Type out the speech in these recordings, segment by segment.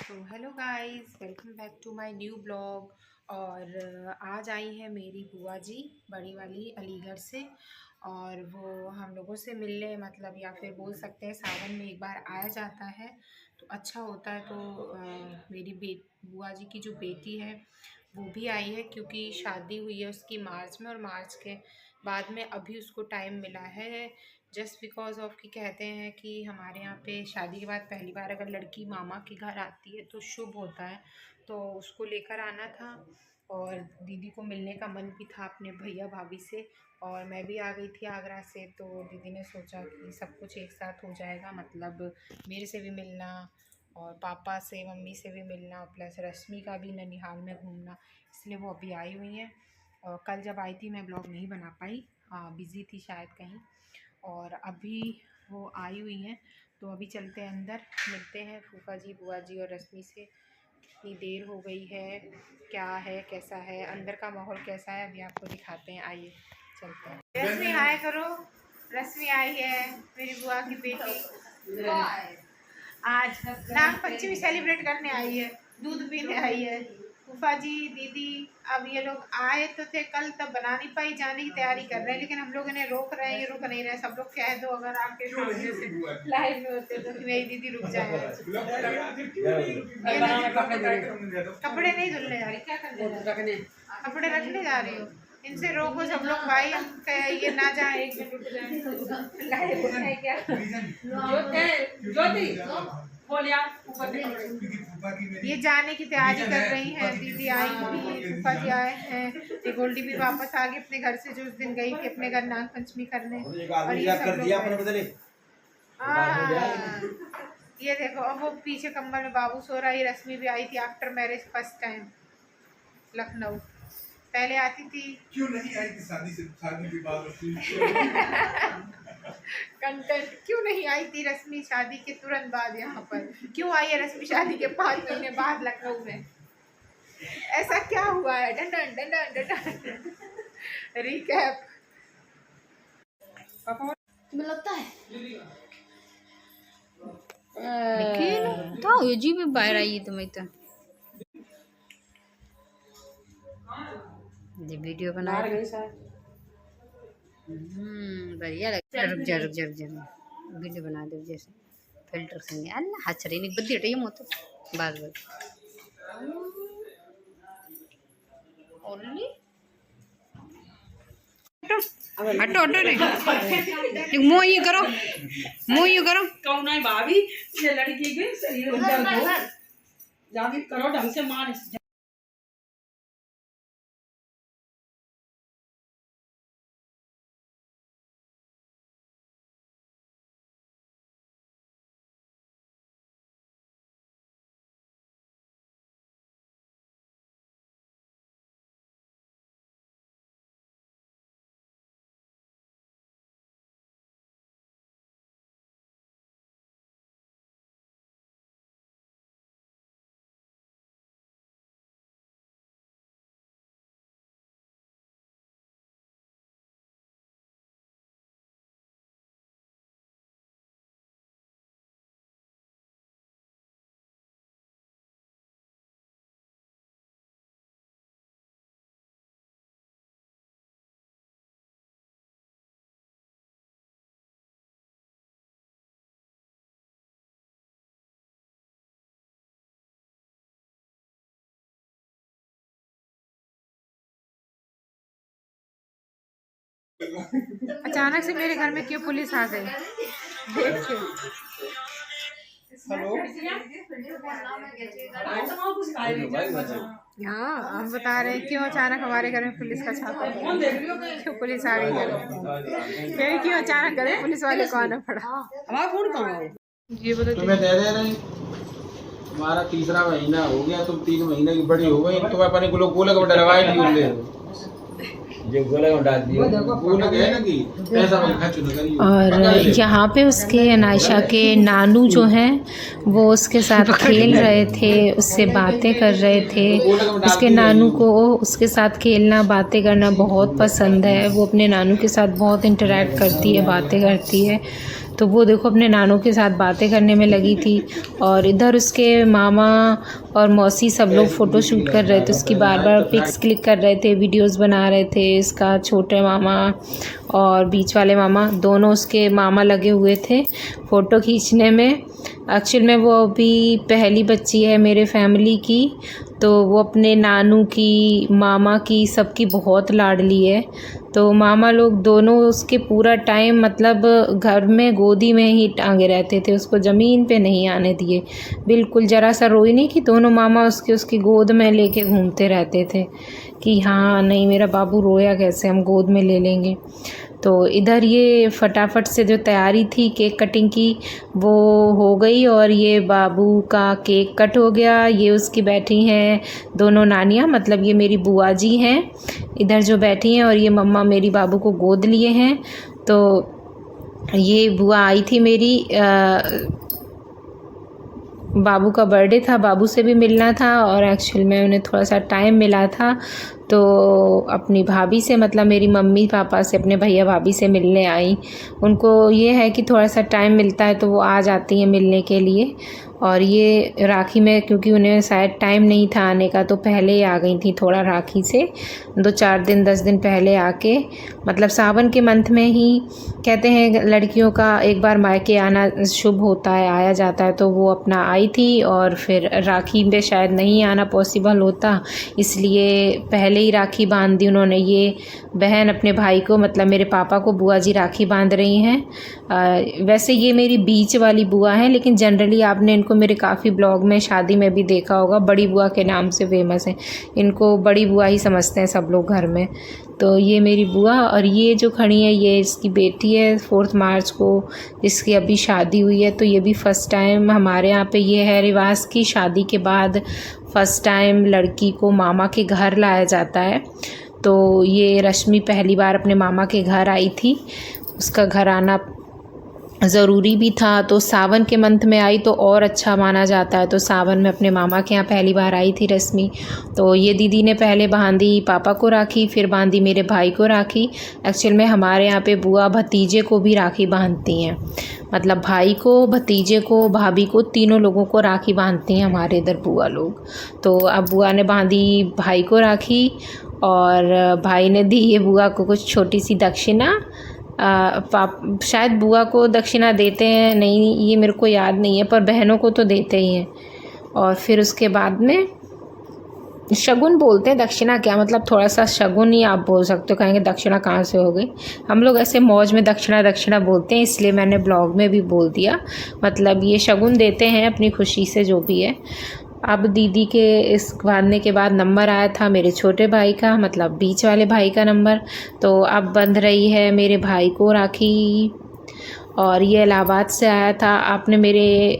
तो hello guys, welcome back to my new blog. और आज आई है मेरी बुआ जी बड़ी वाली अलीगढ़ से, और वो हम लोगों से मिलने, मतलब या फिर बोल सकते हैं सावन में एक बार आया जाता है तो अच्छा होता है। तो मेरी बुआ जी की जो बेटी है वो भी आई है, क्योंकि शादी हुई है उसकी मार्च में, और मार्च के बाद में अभी उसको टाइम मिला है जस्ट बिकॉज ऑफ कि कहते हैं कि हमारे यहाँ पे शादी के बाद पहली बार अगर लड़की मामा के घर आती है तो शुभ होता है। तो उसको लेकर आना था, और दीदी को मिलने का मन भी था अपने भैया भाभी से, और मैं भी आ गई थी आगरा से। तो दीदी ने सोचा कि सब कुछ एक साथ हो जाएगा, मतलब मेरे से भी मिलना और पापा से मम्मी से भी मिलना, प्लस रश्मि का भी ननिहाल में घूमना, इसलिए वो अभी आई हुई हैं। और कल जब आई थी मैं ब्लॉग नहीं बना पाई, बिज़ी थी शायद कहीं, और अभी वो आई हुई हैं। तो अभी चलते हैं अंदर, मिलते हैं फूफा जी बुआ जी और रश्मि से। कितनी देर हो गई है, क्या है कैसा है, अंदर का माहौल कैसा है, अभी आपको दिखाते हैं। आइए चलते हैं। रश्मि हाय करो। रश्मि आई है मेरी बुआ की बेटी, आज नाग पंचमी सेलिब्रेट करने आई है, दूध पीने आई है। फूफा जी दीदी अब ये लोग आए तो थे कल, तब बना नहीं पाई, जाने की तैयारी कर रहे हैं, लेकिन हम लोग इन्हें रोक रहे हैं, ये रुक नहीं रहे। सब लोग कह दो अगर आपके सामने से लाइव में होते तो मेरी दीदी रुक जाए। कपड़े नहीं धुलने जा रही, क्या करने जा रही? कपड़े रखने जा रही हो, इनसे रोको सब लोग भाई, ये ना जाए, एक मिनट रुक जाए। लाइव है क्या? ये जाने की तैयारी कर रही हैं। दीदी आई थी, फूफा जी आए हैं, ये गोल्डी भी वापस आ गई अपने घर से, जो उस दिन गई थी अपने घर नाग पंचमी करने। और ये सब लोग ये देखो, अब वो पीछे कंबल में बाबू सो रहा है। ये रश्मि भी आई थी after marriage first time Lucknow, पहले आती थी। क्यों नहीं आई थी शादी के बाद? कंटेंट क्यों नहीं आई थी रश्मि शादी के तुरंत बाद यहाँ पर? क्यों आई है रश्मि शादी के 5 महीने बाद लखनऊ में? ऐसा क्या हुआ है? डंडन डंडन डंडन रिकैप लगता है तो जी भी बाहर आई तुम्हें तो ये वीडियो बना रही बढ़िया लगता है। रुक जा वीडियो बना दे जैसे फिल्टर संगे अल्लाह हचरी नहीं बद्दी हटे मत बात ओनली हटो नहीं मुंह ये करो कौन है भाभी? ये लड़की के शरीर जाके करो ढंग से मार। अचानक से मेरे घर में क्यों पुलिस आ गई? देखिए हाँ, हम बता रहे हैं क्यों अचानक हमारे घर में पुलिस का छापा, क्यों पुलिस आ गई घर में, फिर क्यों अचानक घर में पुलिस वाले को आना पड़ा। हमारा फोन कहाँ है? ये बोलो तुम्हें दे रहे हमारा तीसरा महीना हो गया, तुम 3 महीने की बड़ी हो गई, तुम अपने को लोग बोले को डरवाई नहीं ले और यहाँ पे उसके अनायशा के नानू जो हैं वो उसके साथ खेल रहे थे, उससे बातें कर रहे थे। उसके नानू को उसके साथ खेलना बातें करना बहुत पसंद है, वो अपने नानू के साथ बहुत इंटरेक्ट करती है, बातें करती है। तो वो देखो अपने नानों के साथ बातें करने में लगी थी। और इधर उसके मामा और मौसी सब लोग फ़ोटो शूट कर रहे थे, उसकी बार बार पिक्स क्लिक कर रहे थे, वीडियोस बना रहे थे। इसका छोटे मामा और बीच वाले मामा दोनों उसके मामा लगे हुए थे फ़ोटो खींचने में। एक्चुअल में वो अभी पहली बच्ची है मेरे फैमिली की, तो वो अपने नानू की, मामा की, सबकी बहुत लाडली है। तो मामा लोग दोनों उसके पूरा टाइम मतलब घर में गोदी में ही टांगे रहते थे, उसको ज़मीन पे नहीं आने दिए बिल्कुल। ज़रा सा रोई नहीं कि दोनों मामा उसकी गोद में लेके घूमते रहते थे कि हाँ नहीं मेरा बाबू रोया कैसे, हम गोद में ले लेंगे। तो इधर ये फटाफट से जो तैयारी थी केक कटिंग की वो हो गई और ये बाबू का केक कट हो गया। ये उसकी बैठी हैं दोनों नानियाँ, मतलब ये मेरी बुआ जी हैं इधर जो बैठी हैं, और ये मम्मा मेरी बाबू को गोद लिए हैं। तो ये बुआ आई थी मेरी, बाबू का बर्थडे था, बाबू से भी मिलना था और एक्चुअल में उन्हें थोड़ा सा टाइम मिला था तो अपनी भाभी से, मतलब मेरी मम्मी पापा से, अपने भैया भाभी से मिलने आई। उनको ये है कि थोड़ा सा टाइम मिलता है तो वो आ जाती हैं मिलने के लिए। और ये राखी में क्योंकि उन्हें शायद टाइम नहीं था आने का तो पहले ही आ गई थी, थोड़ा राखी से 2-4 दिन 10 दिन पहले आके, मतलब सावन के मंथ में ही कहते हैं लड़कियों का एक बार मायके आना शुभ होता है, आया जाता है। तो वो अपना आई थी और फिर राखी में शायद नहीं आना पॉसिबल होता, इसलिए पहले ही राखी बांध दी उन्होंने। ये बहन अपने भाई को, मतलब मेरे पापा को बुआ जी राखी बांध रही हैं। वैसे ये मेरी बीच वाली बुआ है, लेकिन जनरली आपने इनको मेरे काफ़ी ब्लॉग में शादी में भी देखा होगा, बड़ी बुआ के नाम से फेमस है, इनको बड़ी बुआ ही समझते हैं सब लोग घर में। तो ये मेरी बुआ, और ये जो खड़ी है ये इसकी बेटी है 4 मार्च को इसकी अभी शादी हुई है। तो ये भी फ़र्स्ट टाइम हमारे यहाँ पे ये है रिवाज की शादी के बाद फ़र्स्ट टाइम लड़की को मामा के घर लाया जाता है। तो ये रश्मि पहली बार अपने मामा के घर आई थी, उसका घर आना ज़रूरी भी था। तो सावन के मंथ में आई तो और अच्छा माना जाता है, तो सावन में अपने मामा के यहाँ पहली बार आई थी रश्मि। तो ये दीदी ने पहले बांधी पापा को राखी, फिर बांधी मेरे भाई को राखी। एक्चुअल में हमारे यहाँ पे बुआ भतीजे को भी राखी बांधती हैं, मतलब भाई को, भतीजे को, भाभी को, तीनों लोगों को राखी बांधती हैं हमारे इधर बुआ लोग। तो अब बुआ ने बांधी भाई को राखी और भाई ने दी ये बुआ को कुछ छोटी सी दक्षिणा। शायद बुआ को दक्षिणा देते हैं, नहीं ये मेरे को याद नहीं है, पर बहनों को तो देते ही हैं। और फिर उसके बाद में शगुन बोलते हैं, दक्षिणा क्या, मतलब थोड़ा सा शगुन ही आप बोल सकते हो। कहेंगे दक्षिणा कहाँ से हो गई, हम लोग ऐसे मौज में दक्षिणा दक्षिणा बोलते हैं, इसलिए मैंने ब्लॉग में भी बोल दिया। मतलब ये शगुन देते हैं अपनी खुशी से जो भी है। अब दीदी के इस बांधने के बाद नंबर आया था मेरे छोटे भाई का, मतलब बीच वाले भाई का नंबर। तो अब बंध रही है मेरे भाई को राखी। और ये इलाहाबाद से आया था, आपने मेरे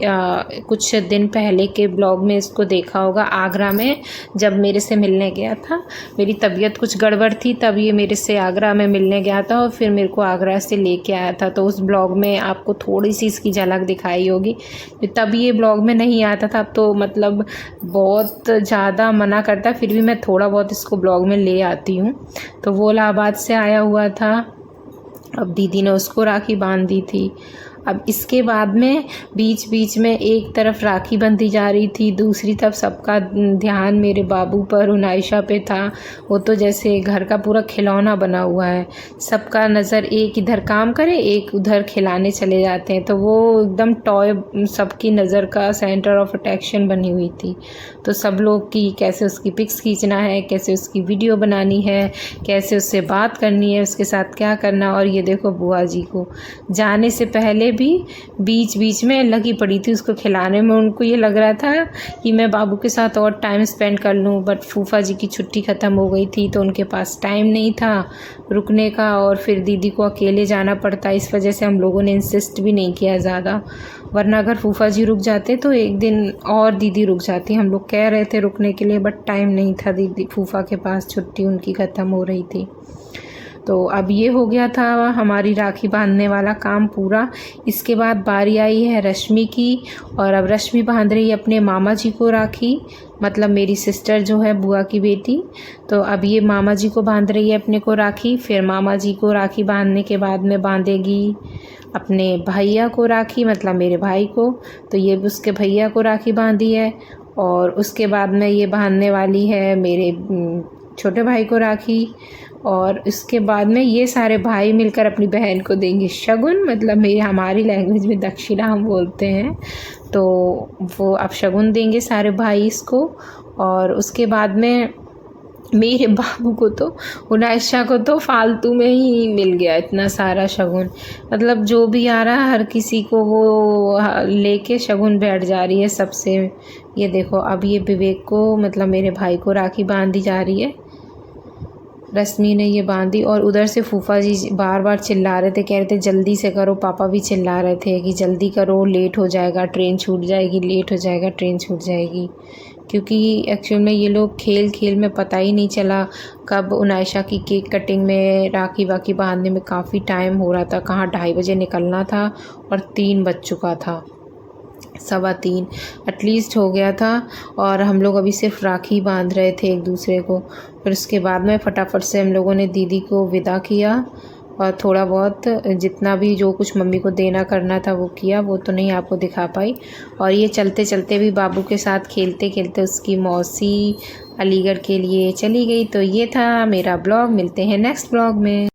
कुछ दिन पहले के ब्लॉग में इसको देखा होगा। आगरा में जब मेरे से मिलने गया था, मेरी तबीयत कुछ गड़बड़ थी, तब ये मेरे से आगरा में मिलने गया था और फिर मेरे को आगरा से लेके आया था। तो उस ब्लॉग में आपको थोड़ी सी इसकी झलक दिखाई होगी, तब ये ब्लॉग में नहीं आता था। तो मतलब बहुत ज़्यादा मना करता, फिर भी मैं थोड़ा बहुत इसको ब्लॉग में ले आती हूँ। तो वो इलाहाबाद से आया हुआ था, अब दीदी ने उसको राखी बांध दी थी। अब इसके बाद में बीच बीच में एक तरफ राखी बंधी जा रही थी, दूसरी तरफ सबका ध्यान मेरे बाबू पर, उनाइशा पे था। वो तो जैसे घर का पूरा खिलौना बना हुआ है, सबका नज़र एक इधर काम करे एक उधर खिलाने चले जाते हैं। तो वो एकदम टॉय सबकी नज़र का सेंटर ऑफ अट्रैक्शन बनी हुई थी। तो सब लोग की कैसे उसकी पिक्स खींचना है, कैसे उसकी वीडियो बनानी है, कैसे उससे बात करनी है, उसके साथ क्या करना। और ये देखो बुआ जी को जाने से पहले भी बीच बीच में लगी पड़ी थी उसको खिलाने में। उनको ये लग रहा था कि मैं बाबू के साथ और टाइम स्पेंड कर लूँ, बट फूफा जी की छुट्टी ख़त्म हो गई थी तो उनके पास टाइम नहीं था रुकने का, और फिर दीदी को अकेले जाना पड़ता। इस वजह से हम लोगों ने इंसिस्ट भी नहीं किया ज़्यादा, वरना अगर फूफा जी रुक जाते तो एक दिन और दीदी रुक जाती। हम लोग कह रहे थे रुकने के लिए, बट टाइम नहीं था, दीदी फूफा के पास छुट्टी उनकी ख़त्म हो रही थी। तो अब ये हो गया था हमारी राखी बांधने वाला काम पूरा। इसके बाद बारी आई है रश्मि की, और अब रश्मि बांध रही है अपने मामा जी को राखी, मतलब मेरी सिस्टर जो है बुआ की बेटी। तो अब ये मामा जी को बांध रही है अपने को राखी, फिर मामा जी को राखी बांधने के बाद में बांधेगी अपने भैया को राखी, मतलब मेरे भाई को, तो ये उसके भैया को राखी बांधी है। और उसके बाद में ये बांधने वाली है मेरे छोटे भाई को राखी। और इसके बाद में ये सारे भाई मिलकर अपनी बहन को देंगे शगुन, मतलब हमारी लैंग्वेज में दक्षिणा हम बोलते हैं। तो वो अब शगुन देंगे सारे भाई इसको। और उसके बाद में मेरे बाबू को तो, उनाइशा को तो फालतू में ही मिल गया इतना सारा शगुन, मतलब जो भी आ रहा है हर किसी को वो लेके शगुन बैठ जा रही है सबसे। ये देखो अब ये विवेक को, मतलब मेरे भाई को राखी बांधी जा रही है, रश्मि ने ये बांधी। और उधर से फूफा जी बार बार चिल्ला रहे थे, कह रहे थे जल्दी से करो, पापा भी चिल्ला रहे थे कि जल्दी करो, लेट हो जाएगा, ट्रेन छूट जाएगी, लेट हो जाएगा, ट्रेन छूट जाएगी। क्योंकि एक्चुअल में ये लोग खेल खेल में पता ही नहीं चला कब उनाइशा की केक कटिंग में, राखी वाखी बांधने में काफ़ी टाइम हो रहा था। कहाँ 2:30 बजे निकलना था और 3 बज चुका था, 3:15 एटलीस्ट हो गया था। और हम लोग अभी सिर्फ राखी बांध रहे थे एक दूसरे को। फिर उसके बाद में फटाफट से हम लोगों ने दीदी को विदा किया और थोड़ा बहुत जितना भी जो कुछ मम्मी को देना करना था वो किया, वो तो नहीं आपको दिखा पाई। और ये चलते चलते भी बाबू के साथ खेलते खेलते उसकी मौसी अलीगढ़ के लिए चली गई। तो ये था मेरा ब्लॉग, मिलते हैं नेक्स्ट ब्लॉग में।